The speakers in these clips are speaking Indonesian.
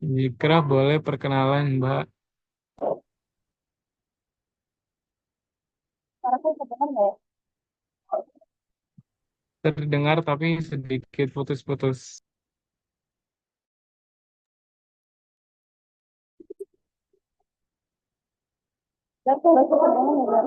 Jika boleh perkenalan, Mbak. Suaraku kedengar nggak ya? Terdengar tapi sedikit putus-putus. Suaraku kedengar nggak?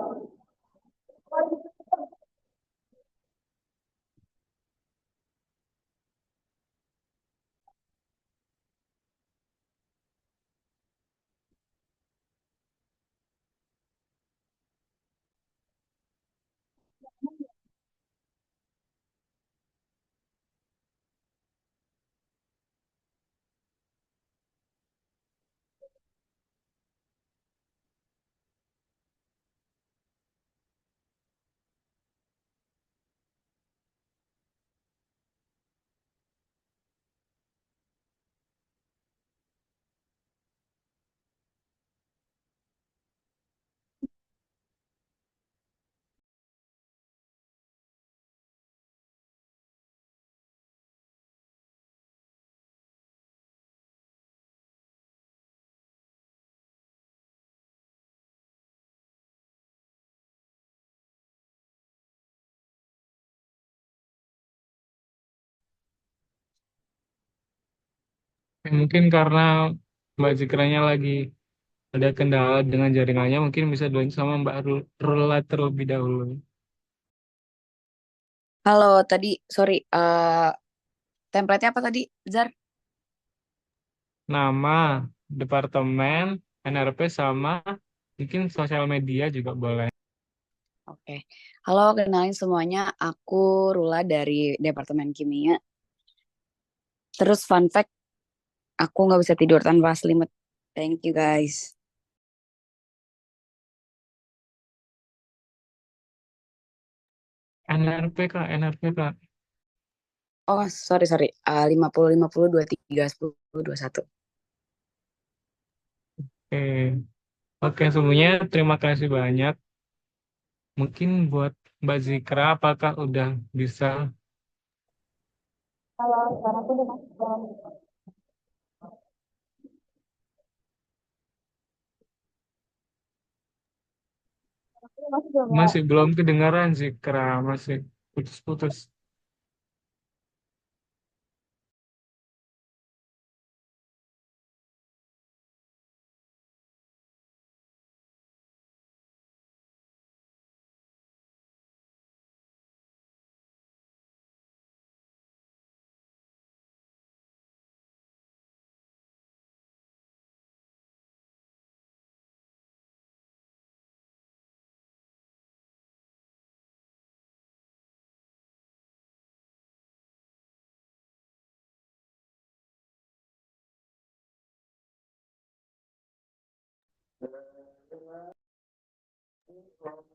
Ya, mungkin karena Mbak Zikranya lagi ada kendala dengan jaringannya, mungkin bisa dulu sama Mbak Rula terlebih dahulu. Halo, tadi sorry, template-nya apa tadi, Zar? Nama, departemen, NRP, sama mungkin sosial media juga boleh. Oke. Halo, kenalin semuanya. Aku Rula dari Departemen Kimia. Terus fun fact, aku nggak bisa tidur tanpa selimut. Thank you guys. NRP Kak, NRP Kak. Oh, sorry sorry. 50 50 23 10 21. Oke, oke semuanya terima kasih banyak. Mungkin buat Mbak Zikra, apakah udah bisa? Halo, suaraku udah masuk belum? Suaraku udah masuk belum ya? Masih belum kedengaran Zikra, masih putus-putus.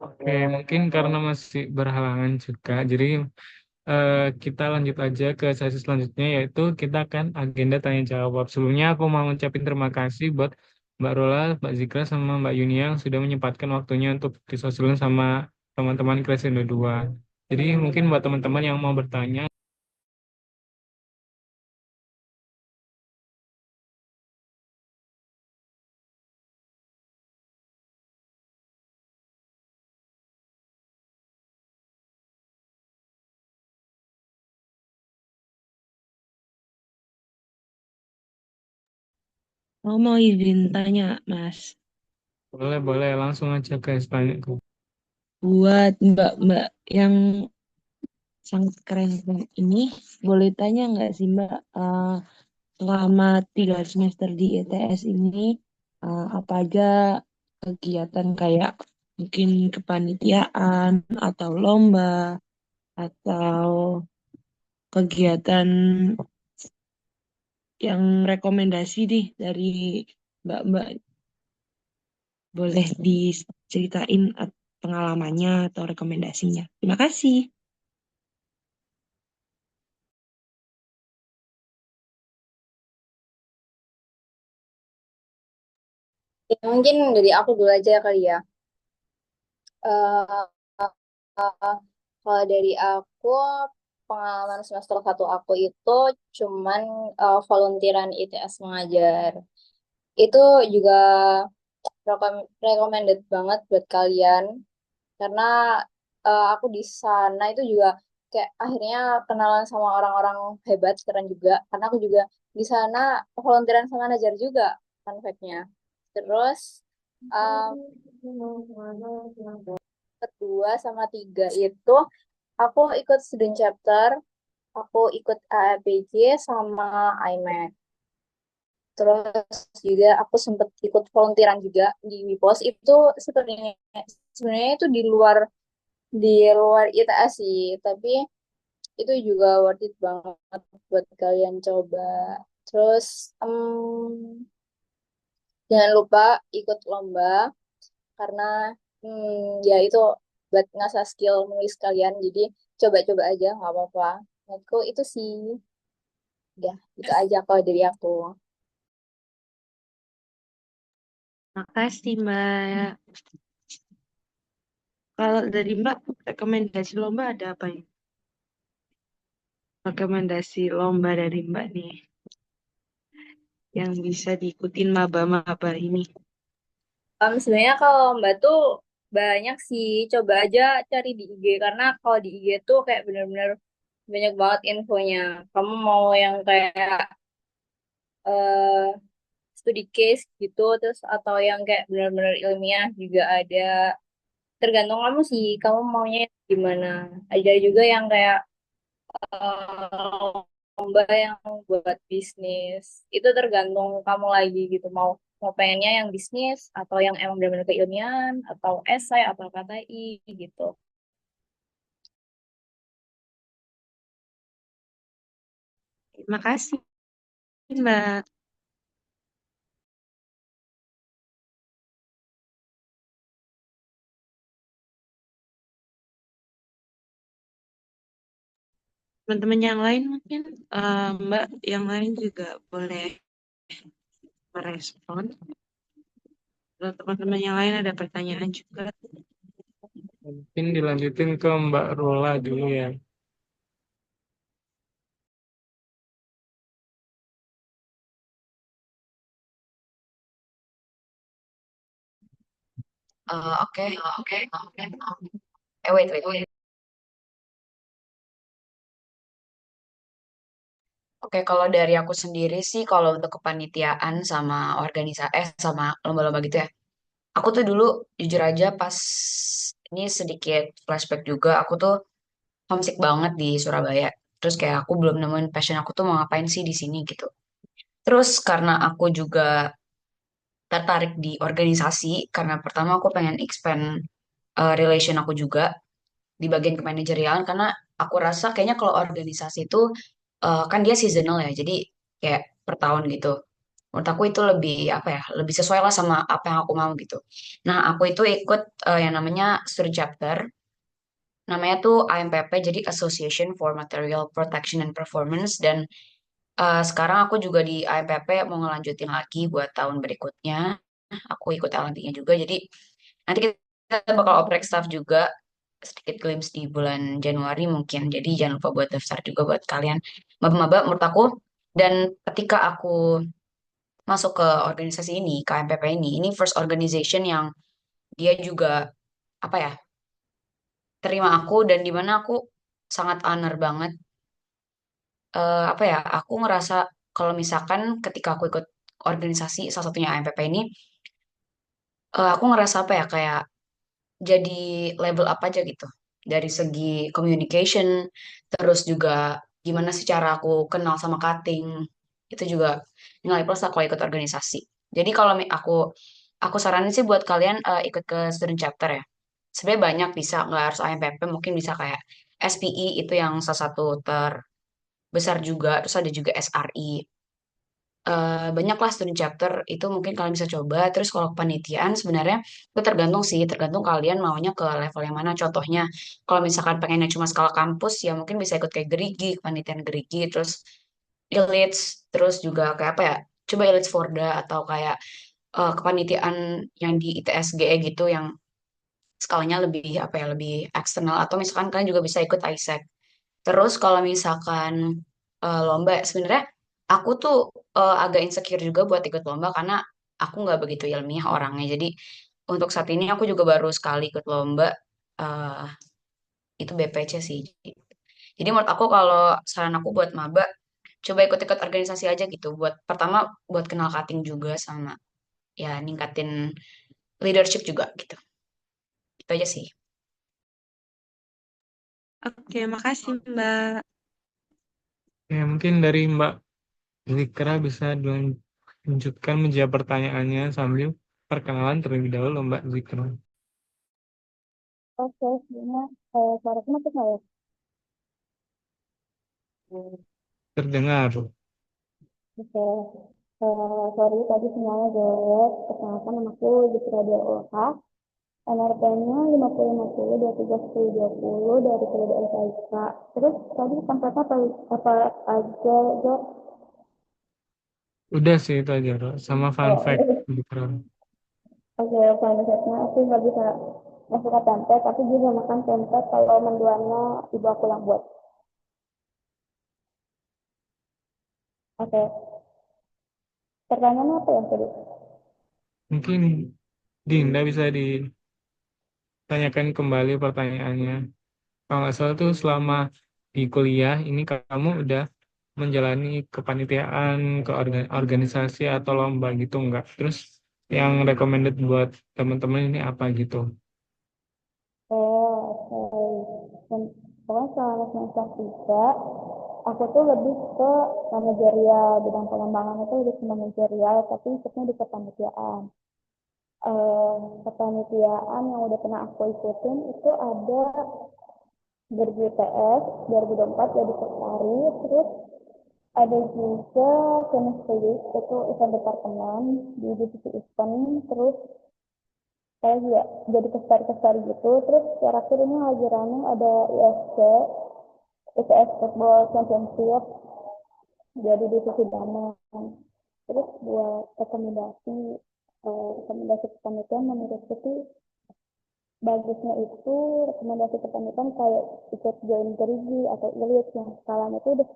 Oke, mungkin karena masih berhalangan juga, jadi kita lanjut aja ke sesi selanjutnya, yaitu kita akan agenda tanya jawab. Sebelumnya aku mau ngucapin terima kasih buat Mbak Rola, Mbak Zikra, sama Mbak Yuni yang sudah menyempatkan waktunya untuk disosialin sama teman-teman kelas Indo 2. Jadi mungkin buat teman-teman yang mau bertanya, Aku mau izin tanya, Mas. boleh-boleh langsung aja guys tanya. Buat Mbak-Mbak yang sangat keren ini, boleh tanya nggak sih Mbak, selama 3 semester di ETS ini, apa aja kegiatan kayak mungkin kepanitiaan atau lomba atau kegiatan yang rekomendasi nih dari Mbak-Mbak, boleh diceritain pengalamannya atau rekomendasinya. Terima kasih. Ya, mungkin dari aku dulu aja kali ya. Eh, kalau dari aku, pengalaman semester satu aku itu cuman volunteeran ITS mengajar. Itu juga recommended banget buat kalian karena aku di sana itu juga kayak akhirnya kenalan sama orang-orang hebat keren juga karena aku juga di sana volunteeran sama Najar juga fun fact-nya. Terus um, kedua sama tiga itu aku ikut student chapter, aku ikut AAPJ sama IMAC. Terus juga aku sempat ikut volunteeran juga di Wipos itu sebenarnya sebenarnya itu di luar ITS sih, tapi itu juga worth it banget buat kalian coba. Terus jangan lupa ikut lomba karena ya itu buat ngasah skill menulis kalian. Jadi coba-coba aja nggak apa-apa. Menurutku itu sih ya itu aja kalau dari aku. Makasih, Mbak. Kalau dari Mbak, rekomendasi lomba ada apa ya? Rekomendasi lomba dari Mbak nih, yang bisa diikutin maba-maba ini. Sebenarnya kalau Mbak tuh banyak sih, coba aja cari di IG karena kalau di IG tuh kayak bener-bener banyak banget infonya. Kamu mau yang kayak eh studi case gitu, terus atau yang kayak bener-bener ilmiah juga ada. Tergantung kamu sih, kamu maunya yang gimana. Ada juga yang kayak lomba yang buat bisnis. Itu tergantung kamu lagi gitu, mau mau pengennya yang bisnis atau yang emang benar-benar keilmian atau esai atau KTI gitu. Terima kasih, Mbak. Teman-teman yang lain mungkin, Mbak yang lain juga boleh merespon. Kalau teman-teman yang lain ada pertanyaan juga. Mungkin dilanjutin ke Mbak Rola dulu ya. Oke, oke, oke. Wait, wait, wait. Oke, kalau dari aku sendiri sih, kalau untuk kepanitiaan sama sama lomba-lomba gitu ya. Aku tuh dulu jujur aja pas ini sedikit flashback juga, aku tuh homesick banget di Surabaya. Terus kayak aku belum nemuin passion aku tuh mau ngapain sih di sini gitu. Terus karena aku juga tertarik di organisasi, karena pertama aku pengen expand relation aku juga di bagian kemanajerialan, karena aku rasa kayaknya kalau organisasi itu kan dia seasonal ya, jadi kayak per tahun gitu. Menurut aku itu lebih apa ya, lebih sesuai lah sama apa yang aku mau gitu. Nah, aku itu ikut yang namanya Studi Chapter, namanya tuh AMPP, jadi Association for Material Protection and Performance, dan sekarang aku juga di AMPP mau ngelanjutin lagi buat tahun berikutnya. Aku ikut LNT-nya juga, jadi nanti kita bakal oprek staff juga sedikit glimpse di bulan Januari mungkin. Jadi jangan lupa buat daftar juga buat kalian maba-maba menurut aku. Dan ketika aku masuk ke organisasi ini, KMPP ini first organization yang dia juga apa ya, terima aku dan di mana aku sangat honor banget. Apa ya, aku ngerasa kalau misalkan ketika aku ikut organisasi salah satunya AMPP ini, aku ngerasa apa ya, kayak jadi level up aja gitu dari segi communication, terus juga gimana sih cara aku kenal sama cutting, itu juga nilai plus aku ikut organisasi. Jadi kalau aku saranin sih buat kalian ikut ke student chapter ya. Sebenarnya banyak, bisa nggak harus AMPP, mungkin bisa kayak SPI itu yang salah satu terbesar juga, terus ada juga SRI. Banyaklah student chapter itu mungkin kalian bisa coba. Terus kalau kepanitiaan sebenarnya itu tergantung sih, tergantung kalian maunya ke level yang mana. Contohnya, kalau misalkan pengennya cuma skala kampus, ya mungkin bisa ikut kayak Gerigi, kepanitiaan Gerigi, terus Ilits, terus juga kayak apa ya, coba Ilits Forda atau kayak kepanitiaan yang di ITSGE gitu, yang skalanya lebih apa ya, lebih eksternal. Atau misalkan kalian juga bisa ikut ISEC. Terus kalau misalkan lomba, sebenarnya aku tuh agak insecure juga buat ikut lomba karena aku nggak begitu ilmiah orangnya. Jadi untuk saat ini aku juga baru sekali ikut lomba, eh, itu BPC sih. Jadi menurut aku kalau saran aku buat maba, coba ikut-ikut organisasi aja gitu. Buat pertama buat kenal cutting juga sama ya ningkatin leadership juga gitu. Itu aja sih. Oke, makasih Mbak. Ya, mungkin dari Mbak Zikra bisa dilanjutkan menjawab pertanyaannya sambil perkenalan terlebih dahulu Mbak Zikra. Oke, sebenarnya suaraku masuk nggak ya? Terdengar. Oke, sorry tadi sinyalnya jelek. Perkenalkan namaku Zikra Dia Ulfa. NRP-nya 5050 231020 dari periode SIK. Terus tadi tempatnya apa aja, Jo? Udah sih itu aja, Ro. Sama fun Oh, fact Zikra. oke, konsepnya aku nggak bisa masuk ke tempe, tapi juga makan tempe kalau menduannya ibu aku yang buat. Oke, pertanyaannya apa yang tadi? Mungkin Dinda bisa ditanyakan kembali pertanyaannya. Kalau nggak salah tuh selama di kuliah ini kamu udah menjalani kepanitiaan, ke organisasi atau lomba gitu nggak? Terus yang recommended buat teman-teman ini apa gitu? Oh, oke. Dan pokoknya selama semester 3, aku tuh lebih ke manajerial, bidang pengembangan itu lebih ke manajerial, tapi ikutnya di kepanitiaan. Kepanitiaan yang udah pernah aku ikutin itu ada 2000 TS 2024 jadi Sekretari, terus ada juga chemistry week itu event departemen di divisi event, terus saya juga jadi kestari gitu, terus terakhir ini lagi running ada ISC ICS Football Championship jadi divisi dalam. Terus buat rekomendasi kepanitiaan menurutku sih bagusnya itu rekomendasi kepanitiaan kayak ikut join gerigi atau ilit yang skalanya itu udah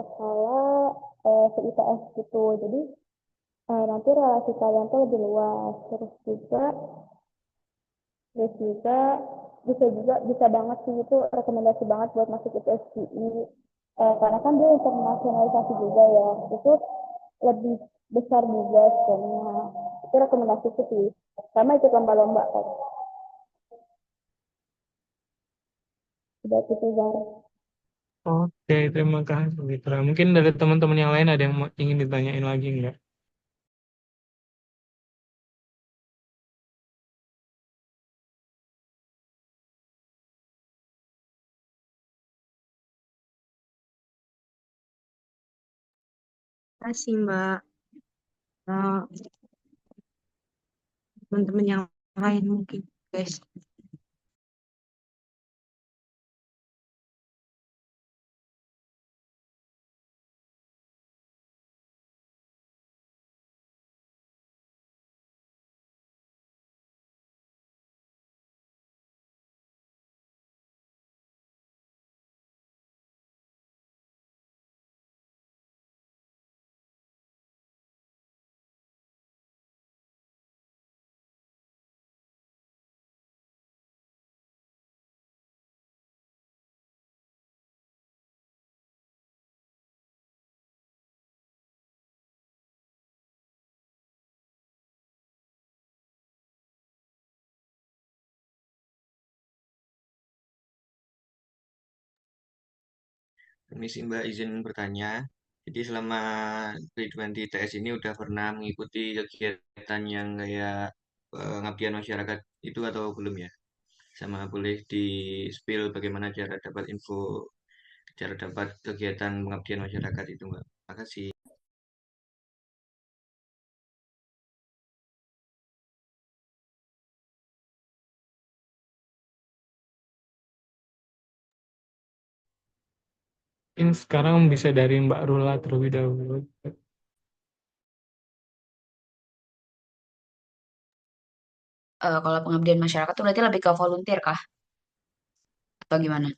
skala se-ITS gitu. Jadi nanti relasi kalian tuh lebih luas. Terus juga bisa banget sih itu rekomendasi banget buat masuk IPSCI. Karena kan dia internasionalisasi juga ya. Itu lebih besar juga sebenarnya. Itu rekomendasi sih. Sama ikut lomba-lomba kan. Udah gitu Zar. Oke, terima kasih Zikra. Mungkin dari teman-teman yang lain ada yang ingin ditanyain lagi nggak? Makasih Mbak. Teman-teman yang lain mungkin, guys. Permisi Mbak, izin bertanya. Jadi selama G20 TS ini udah pernah mengikuti kegiatan yang kayak pengabdian masyarakat itu atau belum ya? Sama boleh di-spill bagaimana cara dapat info, cara dapat kegiatan pengabdian masyarakat itu Mbak. Makasih. Mungkin sekarang bisa dari Mbak Rula terlebih dahulu. Kalau pengabdian masyarakat tuh berarti lebih ke volunteer kah? Atau gimana?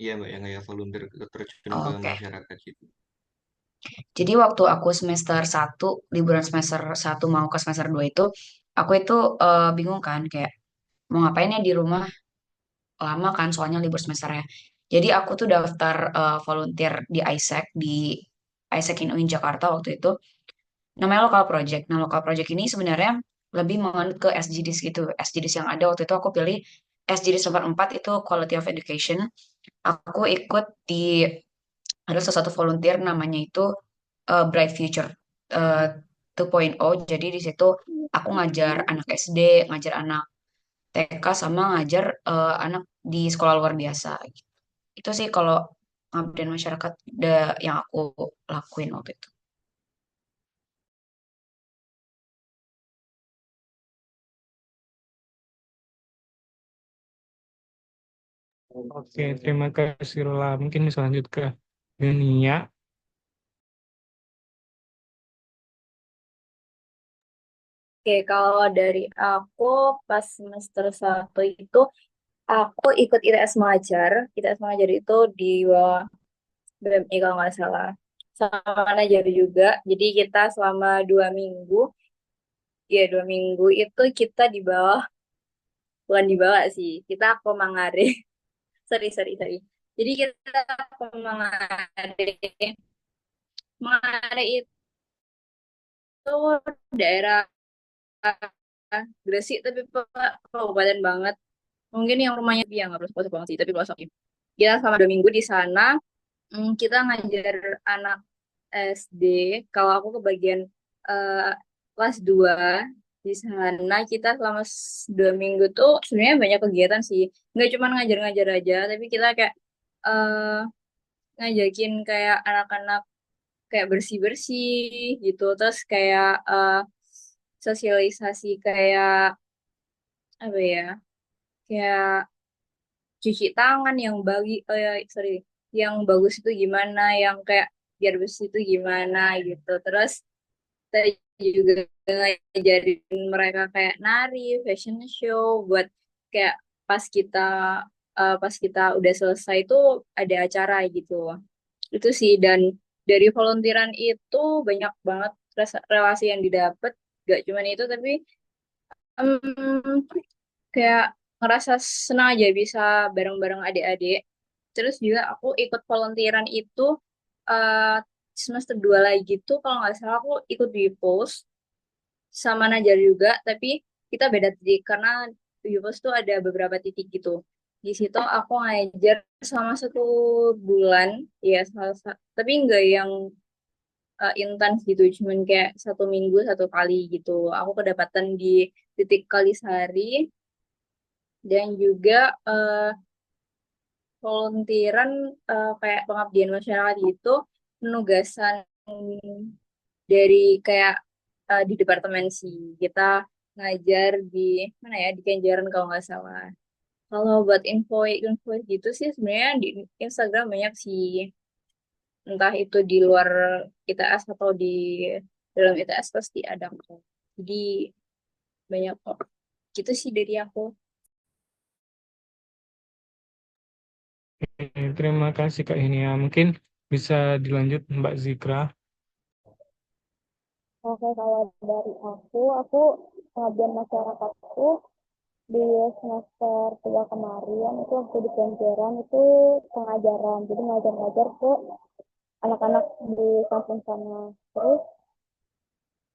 Iya Mbak, yang kayak volunteer terjun ke Oke. masyarakat gitu. Jadi waktu aku semester 1, liburan semester 1 mau ke semester 2 itu, aku itu bingung kan kayak mau ngapain ya di rumah lama kan soalnya libur semesternya. Jadi aku tuh daftar volunteer di ISEC in UIN Jakarta waktu itu. Namanya local project. Nah, local project ini sebenarnya lebih mengenai ke SGDs gitu. SGDs yang ada waktu itu aku pilih SGDs nomor 4 itu Quality of Education. Aku ikut di ada salah satu volunteer namanya itu Bright Future eh, 2.0. Jadi di situ aku ngajar anak SD, ngajar anak TK sama ngajar anak di sekolah luar biasa. Itu sih kalau pengabdian masyarakat yang aku lakuin waktu itu. Oke, terima kasih Rola. Mungkin bisa lanjut ke Dunia. Oke, kalau dari aku pas semester 1 itu aku ikut ITS Mengajar. ITS Mengajar itu di bawah BMI kalau nggak salah. Sama Najar juga. Jadi kita selama 2 minggu, ya 2 minggu itu kita di bawah, bukan di bawah sih. Kita ke Mangare. Sorry, sorry, sorry. Jadi kita ke Mangare. Mangare itu daerah Gresik tapi kabupaten banget. Mungkin yang rumahnya dia nggak perlu banget sih, tapi pelosok. Kita selama 2 minggu di sana, kita ngajar anak SD. Kalau aku ke bagian eh, kelas 2 di sana kita selama 2 minggu tuh sebenarnya banyak kegiatan sih. Nggak cuma ngajar-ngajar aja, tapi kita kayak eh, ngajakin kayak anak-anak kayak bersih-bersih gitu. Terus kayak sosialisasi kayak apa ya? Kayak cuci tangan yang sorry, yang bagus itu gimana, yang kayak biar bersih itu gimana gitu. Terus kita juga ngajarin mereka kayak nari, fashion show buat kayak pas kita pas kita udah selesai itu ada acara gitu. Itu sih dan dari volunteeran itu banyak banget relasi yang didapat. Gak cuman itu tapi em, kayak ngerasa senang aja bisa bareng-bareng adik-adik. Terus juga aku ikut volunteeran itu eh, semester 2 lagi tuh kalau nggak salah aku ikut di post sama Najar juga, tapi kita beda titik karena di post tuh ada beberapa titik gitu. Di situ aku ngajar selama 1 bulan, ya tapi nggak yang intens gitu, cuman kayak 1 minggu 1 kali gitu. Aku kedapatan di titik Kalisari dan juga volunteeran kayak pengabdian masyarakat itu penugasan dari kayak di departemen sih kita ngajar di mana ya di Kenjeran kalau nggak salah. Kalau buat info gitu sih sebenarnya di Instagram banyak sih, entah itu di luar ITS atau di dalam ITS pasti ada kok. Jadi banyak kok. Gitu sih dari aku. Terima kasih Kak Inia. Mungkin bisa dilanjut Mbak Zikra. Oke, kalau dari aku pengabdian masyarakatku di semester 3 kemarin itu waktu di Kenjeran itu pengajaran. Jadi ngajar-ngajar ke anak-anak di kampung sana. Terus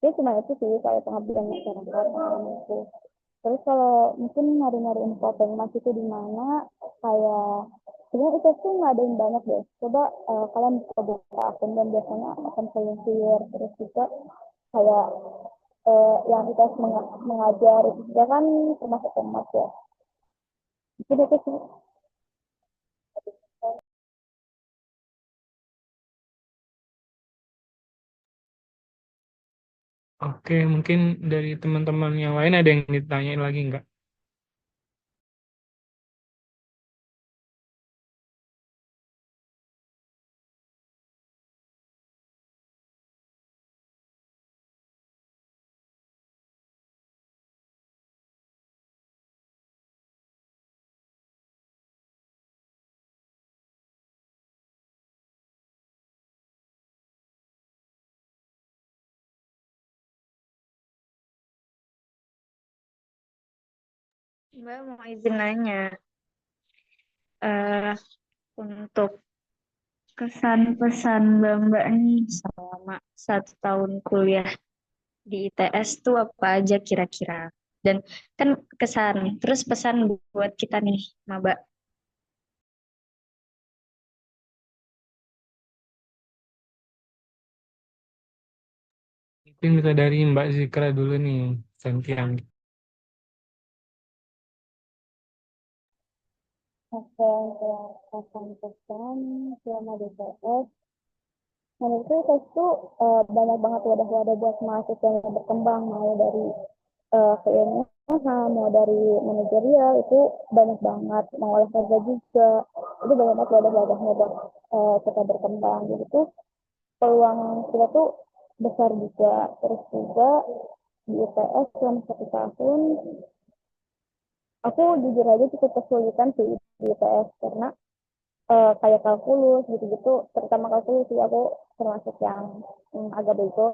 ya cuma itu sih kayak pengabdian masyarakat sama itu. Terus kalau mungkin nyari-nyari info Pengmas itu di mana, kayak sebenarnya itu sih nggak ada yang banyak deh. Coba kalian bisa buka akun dan biasanya akan volunteer. Terus juga kayak yang itu mengajar itu juga kan termasuk Pengmas ya. Mungkin itu sih. Oke, mungkin dari teman-teman yang lain ada yang ditanyain lagi nggak? Mbak mau izin nanya, eh untuk kesan pesan Mbak nih selama 1 tahun kuliah di ITS tuh apa aja kira-kira? Dan kan kesan, terus pesan buat kita nih, maba. Mungkin bisa dari Mbak Zikra dulu nih, Santiang. Oke, untuk pesan-pesan selama di TS, menurutku TS itu banyak banget wadah-wadah buat mahasiswa yang berkembang, mau dari keilmuan, mau dari manajerial, itu banyak banget, mau olah kerja juga, itu banyak banget wadah-wadahnya buat kita berkembang. Jadi tuh peluang kita tuh besar juga. Terus juga di ITS selama 1 tahun, aku jujur aja cukup kesulitan sih di ITS karena kayak kalkulus gitu-gitu, terutama kalkulus sih aku termasuk yang agak bego,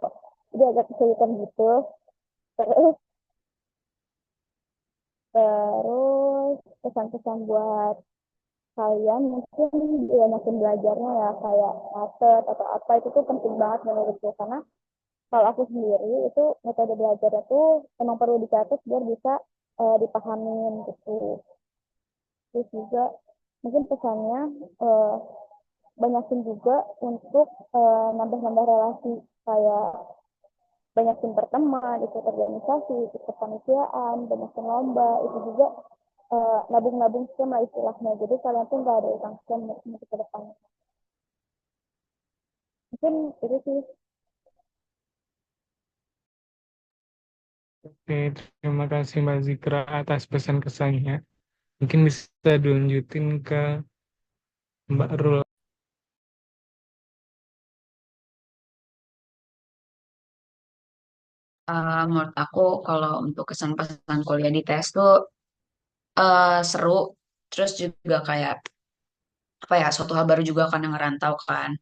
jadi agak kesulitan gitu. Terus terus pesan-pesan buat kalian mungkin banyakin belajarnya ya, kayak matet atau apa, itu tuh penting banget menurutku, karena kalau aku sendiri itu metode belajarnya tuh emang perlu dicatat biar bisa dipahamin gitu. Terus juga mungkin pesannya eh, banyakin juga untuk nambah-nambah relasi, kayak banyakin berteman, ikut organisasi, ikut kepanitiaan, banyakin lomba, itu juga nabung-nabung scam lah istilahnya. Jadi kalian tuh nggak ada utang scam untuk ke depan. Mungkin itu sih. Oke, terima kasih Mbak Zikra atas pesan kesannya. Mungkin bisa dilanjutin ke Mbak Rul. Menurut aku kalau untuk kesan-pesan kuliah di TS tuh seru, terus juga kayak apa ya, suatu hal baru juga karena ngerantau kan.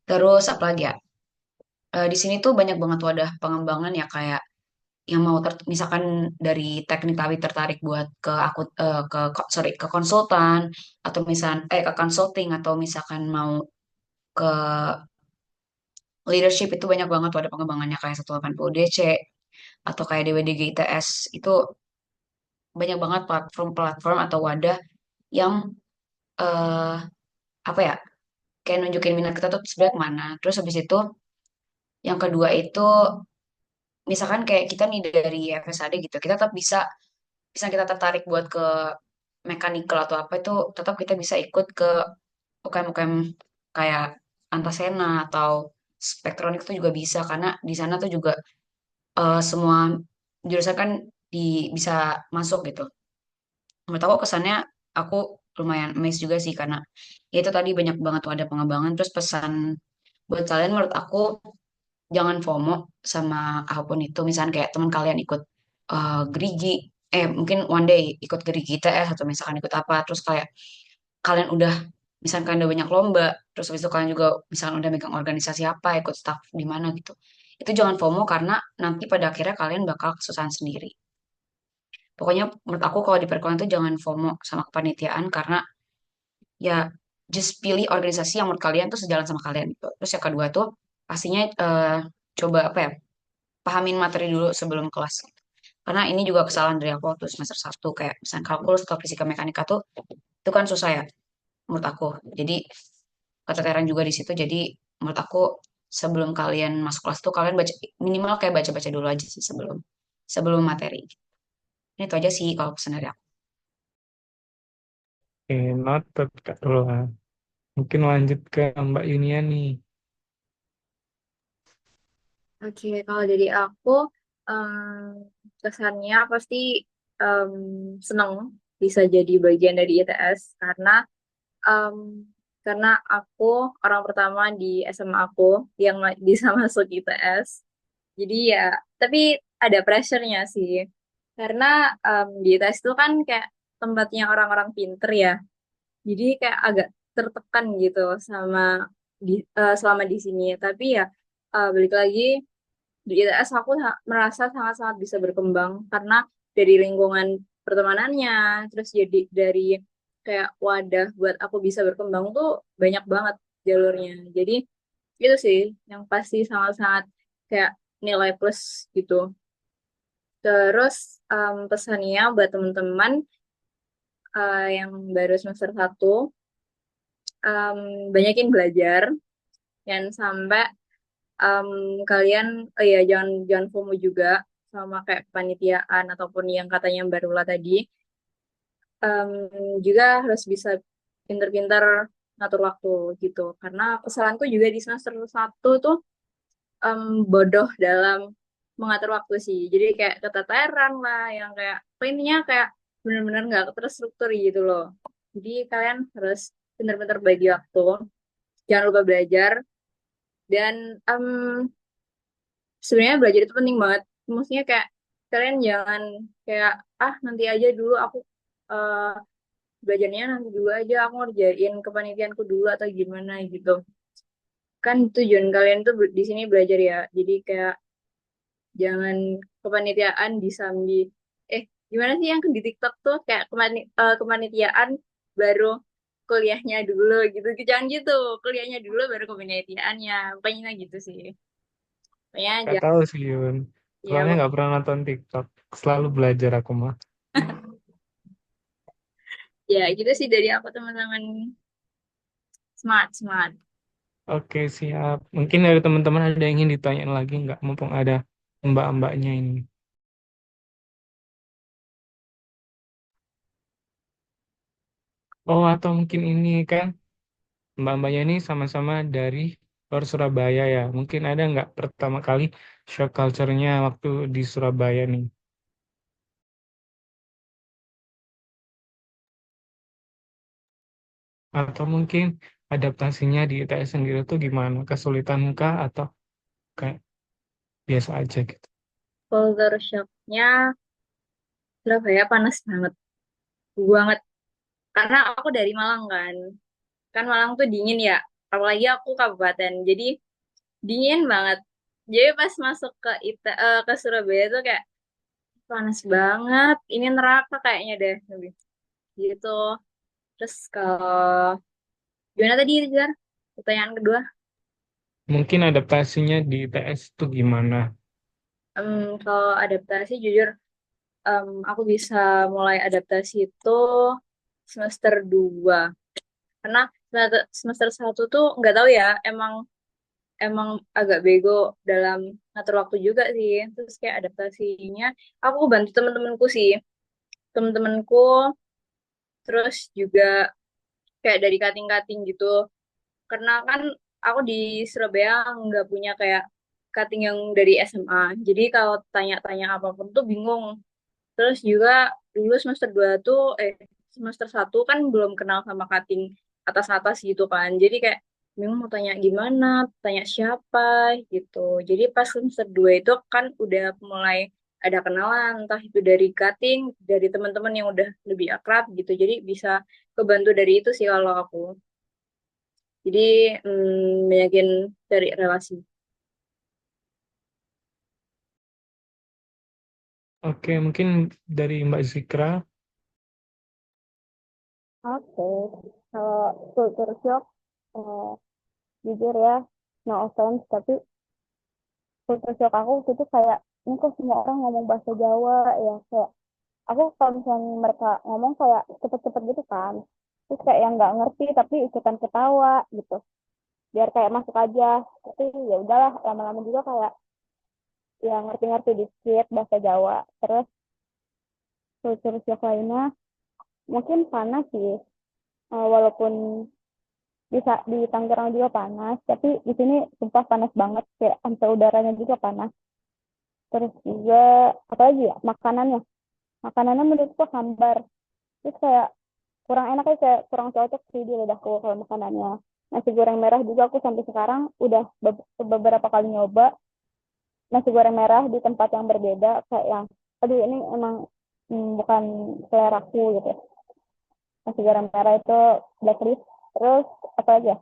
Terus apalagi ya, di sini tuh banyak banget wadah pengembangan ya, kayak yang mau misalkan dari teknik tapi tertarik buat ke aku sorry, ke konsultan, atau ke consulting, atau misalkan mau ke leadership, itu banyak banget wadah pengembangannya kayak 180 DC atau kayak DWDG ITS. Itu banyak banget platform-platform atau wadah yang eh apa ya, kayak nunjukin minat kita tuh sebenarnya kemana. Terus habis itu yang kedua itu, misalkan kayak kita nih dari FSAD gitu, kita tetap bisa, bisa kita tertarik buat ke mechanical atau apa, itu tetap kita bisa ikut ke UKM-UKM kayak Antasena atau Spektronik, itu juga bisa karena di sana tuh juga semua jurusan kan bisa masuk gitu. Menurut aku kesannya, aku lumayan amazed juga sih karena ya itu tadi banyak banget wadah pengembangan. Terus pesan buat kalian, menurut aku jangan FOMO sama apapun itu. Misalnya kayak teman kalian ikut gerigi, mungkin one day ikut gerigi ITS atau misalkan ikut apa, terus kayak kalian udah, misalkan kalian udah banyak lomba, terus habis itu kalian juga misalkan udah megang organisasi apa, ikut staff di mana gitu. Itu jangan FOMO karena nanti pada akhirnya kalian bakal kesusahan sendiri. Pokoknya menurut aku kalau di perkuliahan itu jangan FOMO sama kepanitiaan, karena ya just pilih organisasi yang menurut kalian tuh sejalan sama kalian gitu. Terus yang kedua tuh pastinya coba apa ya, pahamin materi dulu sebelum kelas. Karena ini juga kesalahan dari aku waktu semester 1, kayak misalnya kalkulus atau fisika mekanika tuh itu kan susah ya menurut aku. Jadi keteteran juga di situ. Jadi menurut aku sebelum kalian masuk kelas tuh kalian baca, minimal kayak baca-baca dulu aja sih sebelum sebelum materi. Ini itu aja sih kalau pesan dari aku. Oke, noted Kak Rul. Mungkin lanjut ke Mbak Yunia nih. Oke, kalau dari aku, kesannya pasti em, seneng bisa jadi bagian dari ITS, em, karena aku orang pertama di SMA aku yang bisa masuk ITS. Jadi ya, tapi ada pressure-nya sih. Karena di ITS itu kan kayak tempatnya orang-orang pinter ya. Jadi kayak agak tertekan gitu sama selama di sini. Tapi ya balik lagi, di ITS aku merasa sangat-sangat bisa berkembang karena dari lingkungan pertemanannya, terus jadi dari kayak wadah buat aku bisa berkembang tuh banyak banget jalurnya. Jadi itu sih yang pasti sangat-sangat kayak nilai plus gitu. Terus pesannya buat teman-teman yang baru semester 1, em, banyakin belajar, dan sampai em, kalian, oh ya, jangan jangan FOMO juga sama kayak kepanitiaan ataupun yang katanya Mbak Rula tadi. Em, Juga harus bisa pinter-pinter ngatur waktu gitu. Karena kesalahanku juga di semester 1 tuh em, bodoh dalam mengatur waktu sih. Jadi kayak keteteran lah, yang kayak intinya kayak bener-bener nggak terstruktur gitu loh. Jadi kalian harus pinter-pinter bagi waktu. Jangan lupa belajar, dan sebenarnya belajar itu penting banget. Maksudnya kayak kalian jangan kayak, nanti aja dulu aku, eh, belajarnya nanti dulu aja, aku ngerjain kepanitiaanku dulu atau gimana gitu. Kan tujuan kalian tuh di sini belajar ya. Jadi kayak jangan kepanitiaan disambi, gimana sih yang di TikTok tuh kayak kepanitiaan baru kuliahnya dulu gitu. Jangan gitu, kuliahnya dulu baru kepanitiaannya. Pokoknya gitu sih. Pokoknya Gak jangan, tahu sih Yun. Soalnya ya, nggak pernah nonton TikTok. Selalu belajar aku mah. ya gitu sih dari aku, teman-teman. Smart, smart. Oke, siap. Mungkin dari teman-teman ada yang ingin ditanyain lagi nggak? Mumpung ada mbak-mbaknya ini. Oh, atau mungkin ini kan mbak-mbaknya ini sama-sama dari luar Surabaya ya. Mungkin ada nggak pertama kali shock culture-nya waktu di Surabaya nih? Atau mungkin adaptasinya di ITS sendiri tuh gimana? Kesulitan kah atau kayak biasa aja gitu? Culture shocknya, Surabaya panas banget. Banget. Karena aku dari Malang kan. Kan Malang tuh dingin ya. Apalagi aku kabupaten. Jadi dingin banget. Jadi pas masuk ke Surabaya tuh kayak panas banget. Ini neraka kayaknya deh. Lebih gitu. Terus kalau gimana tadi, Rizar? Pertanyaan kedua. Mungkin adaptasinya di ITS tuh gimana? Kalau adaptasi jujur, aku bisa mulai adaptasi itu semester 2. Karena semester 1 tuh nggak tahu ya, emang emang agak bego dalam ngatur waktu juga sih. Terus kayak adaptasinya, aku bantu temen-temenku sih. Temen-temenku, terus juga kayak dari cutting-cutting gitu. Karena kan aku di Surabaya nggak punya kayak cutting yang dari SMA. Jadi kalau tanya-tanya apapun tuh bingung. Terus juga dulu semester 2 tuh, semester 1 kan belum kenal sama cutting atas-atas gitu kan. Jadi kayak bingung mau tanya gimana, tanya siapa gitu. Jadi pas semester 2 itu kan udah mulai ada kenalan, entah itu dari cutting, dari teman-teman yang udah lebih akrab gitu. Jadi bisa kebantu dari itu sih kalau aku. Jadi banyakin cari relasi. Oke, mungkin dari Mbak Zikra. Oke, kalau culture shock, eh, jujur ya, no offense, tapi culture shock aku waktu itu kayak, ini kok semua orang ngomong bahasa Jawa ya, kayak aku kalau misalnya mereka ngomong kayak cepet-cepet gitu kan, terus kayak yang nggak ngerti tapi ikutan ketawa gitu, biar kayak masuk aja, tapi ya udahlah lama-lama juga kayak ya ngerti-ngerti dikit bahasa Jawa. Terus culture shock lainnya mungkin panas sih. Walaupun bisa di Tangerang juga panas, tapi di sini sumpah panas banget, kayak sampai udaranya juga panas. Terus juga apa lagi ya, makanannya menurutku hambar, terus kayak kurang enak, kayak kurang cocok sih di lidahku kalau makanannya. Nasi goreng merah juga aku sampai sekarang udah beberapa kali nyoba nasi goreng merah di tempat yang berbeda, kayak yang aduh ini emang bukan seleraku gitu. Nasi goreng merah itu blacklist. Terus apa aja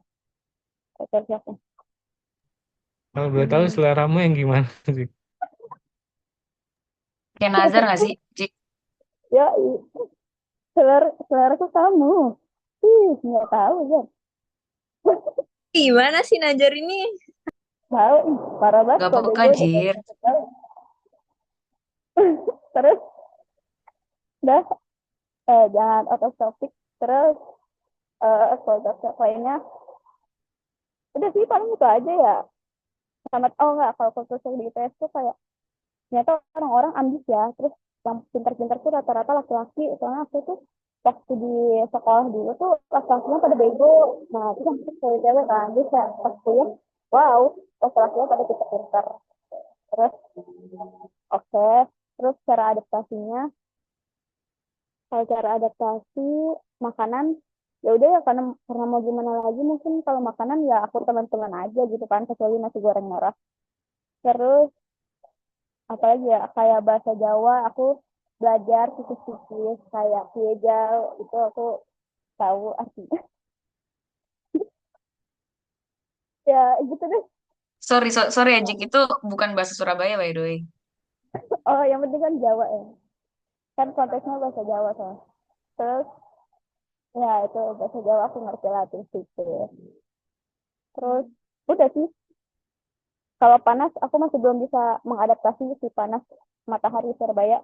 cocok. Kalau boleh tahu Hmm, seleramu yang gimana sih? Kayak Nazar nggak sih, Cik? Ya, selera tuh kamu. Ih, nggak tahu ya. Gimana sih Najar ini? Tahu, ih, parah banget Gak kode peka, gue udah Jir. tahu. Terus, udah, jangan out of topic. Terus, produk lainnya, udah sih paling itu aja ya. Sama, oh enggak, kalau kultur di IPS tuh kayak, ternyata orang-orang ambis ya. Terus, yang pintar-pintar tuh rata-rata laki-laki. Soalnya aku tuh, waktu di sekolah dulu tuh, laki-lakinya pada bego. Nah, itu kan cewek-cewek kan. Jadi kayak pas kuliah, wow, laki-lakinya pada pintar-pintar. Terus, oke, terus cara adaptasinya, kalau cara adaptasi makanan, ya udah ya karena mau gimana lagi mungkin kalau makanan ya aku teman-teman aja gitu kan kecuali nasi goreng merah. Terus apalagi ya kayak bahasa Jawa aku belajar tipis-tipis kayak piejal itu aku tahu artinya. Ya gitu deh. Sorry, sorry Ajik, itu bukan bahasa Surabaya by the way. Oh yang penting kan Jawa ya. Kan konteksnya bahasa Jawa soalnya. Terus ya itu bahasa Jawa aku ngerti lah tipis-tipis. Terus udah sih. Kalau panas, aku masih belum bisa mengadaptasi si panas matahari Surabaya.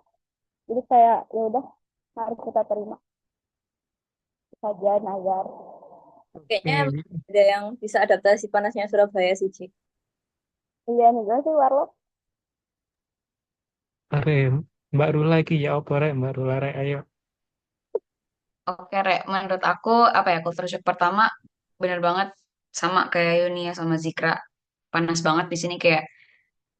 Jadi kayak ya udah harus kita terima saja Nazar. Kayaknya Oke, ada yang bisa adaptasi panasnya Surabaya sih, Ci. Iya nih gue sih Warlock. are Mbak Rula iki ya apa rek Mbak Rula rek ayo. Oke, Rek. Menurut aku, apa ya, culture shock pertama, bener banget sama kayak Yuni ya sama Zikra. Panas banget di sini kayak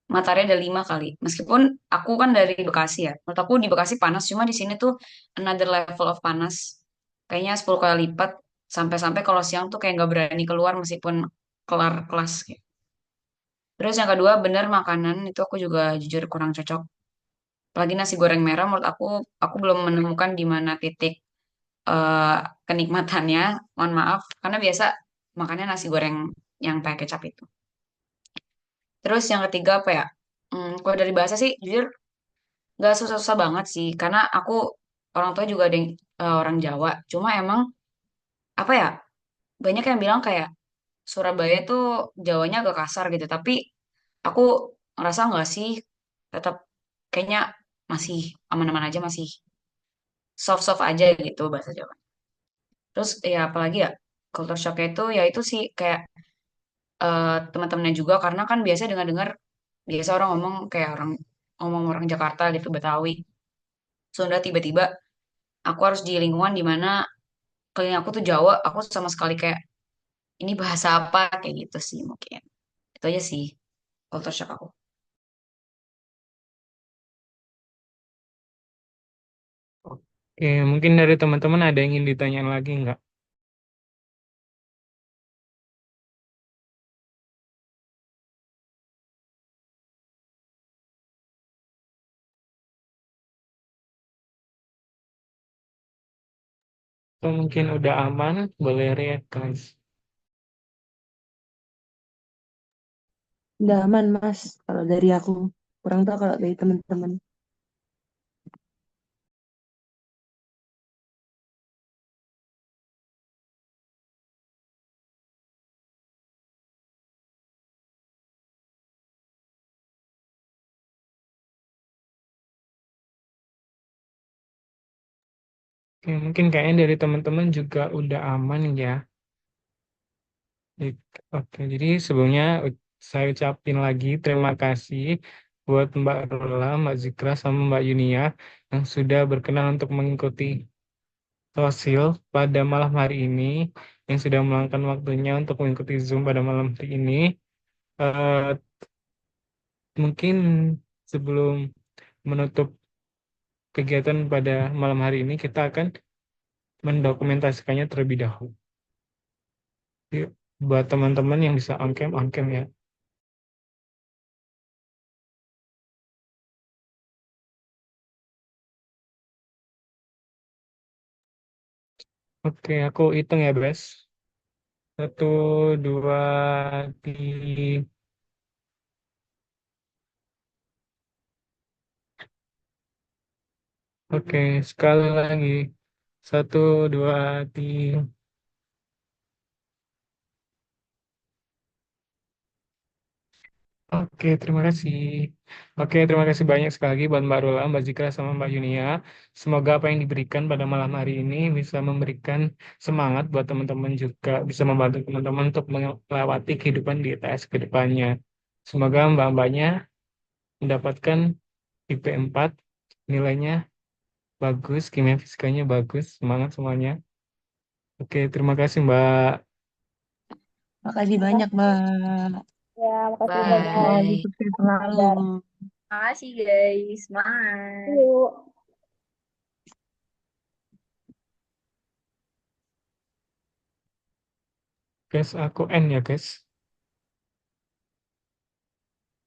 matahari ada 5 kali. Meskipun aku kan dari Bekasi ya. Menurut aku di Bekasi panas, cuma di sini tuh another level of panas. Kayaknya 10 kali lipat. Sampai-sampai kalau siang tuh kayak nggak berani keluar meskipun kelar kelas. Gitu. Terus yang kedua, bener makanan itu aku juga jujur kurang cocok. Apalagi nasi goreng merah, menurut aku belum menemukan di mana titik eh, kenikmatannya. Mohon maaf, karena biasa makannya nasi goreng yang pakai kecap itu. Terus yang ketiga apa ya? Kalau dari bahasa sih, jujur nggak susah-susah banget sih, karena aku orang tua juga ada yang orang Jawa. Cuma emang apa ya? Banyak yang bilang kayak Surabaya tuh Jawanya agak kasar gitu. Tapi aku ngerasa nggak sih, tetap kayaknya masih aman-aman aja, masih soft-soft aja gitu bahasa Jawa. Terus ya apalagi ya culture shock itu ya itu sih kayak teman-temannya juga karena kan biasa dengar-dengar biasa orang ngomong kayak orang Jakarta gitu Betawi. Sunda tiba-tiba aku harus di lingkungan di mana keliling aku tuh Jawa, aku sama sekali kayak ini bahasa apa kayak gitu sih mungkin. Itu aja sih culture shock aku. Oke, mungkin dari teman-teman ada yang ingin ditanyain lagi nggak? Atau mungkin udah aman, boleh react guys. Udah aman, Mas. Kalau dari aku, kurang tahu kalau dari teman-teman. Oke, mungkin kayaknya dari teman-teman juga udah aman ya. Oke, jadi sebelumnya saya ucapin lagi terima kasih buat Mbak Rola, Mbak Zikra, sama Mbak Yunia yang sudah berkenan untuk mengikuti Sosil pada malam hari ini, yang sudah meluangkan waktunya untuk mengikuti Zoom pada malam hari ini. Eh, Mungkin sebelum menutup kegiatan pada malam hari ini, kita akan mendokumentasikannya terlebih dahulu. Jadi, buat teman-teman yang bisa on cam ya. Oke, aku hitung ya, Bes. Satu, dua, tiga. Oke, sekali lagi. Satu, dua, tiga. Oke, terima kasih. Oke, terima kasih banyak sekali lagi buat Mbak Rula, Mbak Zikra, sama Mbak Yunia. Semoga apa yang diberikan pada malam hari ini bisa memberikan semangat buat teman-teman juga, bisa membantu teman-teman untuk melewati kehidupan di ITS ke depannya. Semoga mbak-mbaknya mendapatkan IP 4, nilainya bagus, kimia fisikanya bagus, semangat semuanya. Oke, terima kasih Mbak. Makasih banyak, Mbak. Ya, makasih banyak. Semoga Bye. sukses selalu. Makasih guys, semangat. Yuk. Guys, aku end ya guys.